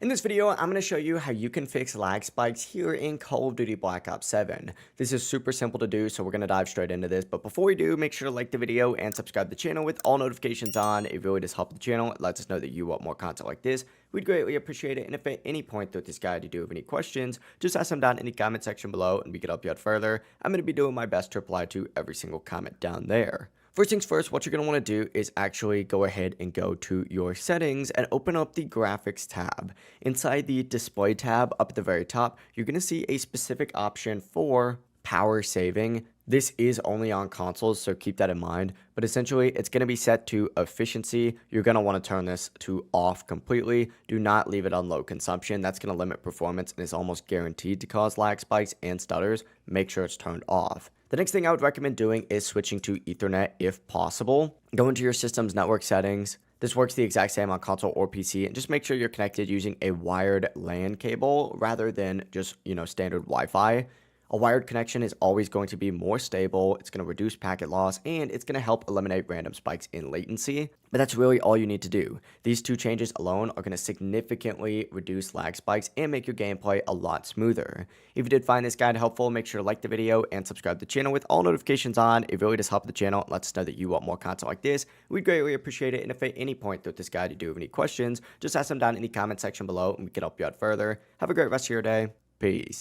In this video, I'm going to show you how you can fix lag spikes here in Call of Duty Black Ops 7. This is super simple to do, so we're going to dive straight into this. But before we do, make sure to like the video and subscribe to the channel with all notifications on. It really does help the channel. It lets us know that you want more content like this. We'd greatly appreciate it. And if at any point throughout this guide you do have any questions, just ask them down in the comment section below and we can help you out further. I'm going to be doing my best to reply to every single comment down there. First things first, what you're going to want to do is actually go ahead and go to your settings and open up the graphics tab. Inside the display tab up at the very top, you're going to see a specific option for power saving. This is only on consoles, so keep that in mind. But essentially, it's going to be set to efficiency. You're going to want to turn this to off completely. Do not leave it on low consumption. That's going to limit performance and is almost guaranteed to cause lag spikes and stutters. Make sure it's turned off. The next thing I would recommend doing is switching to Ethernet if possible. Go into your system's network settings. This works the exact same on console or PC, and just make sure you're connected using a wired LAN cable rather than just, standard Wi-Fi. A wired connection is always going to be more stable, it's going to reduce packet loss, and it's going to help eliminate random spikes in latency. But that's really all you need to do. These two changes alone are going to significantly reduce lag spikes and make your gameplay a lot smoother. If you did find this guide helpful, make sure to like the video and subscribe to the channel with all notifications on. It really does help the channel and lets us know that you want more content like this. We'd greatly appreciate it. And if at any point throughout this guide you do have any questions, just ask them down in the comment section below and we can help you out further. Have a great rest of your day. Peace.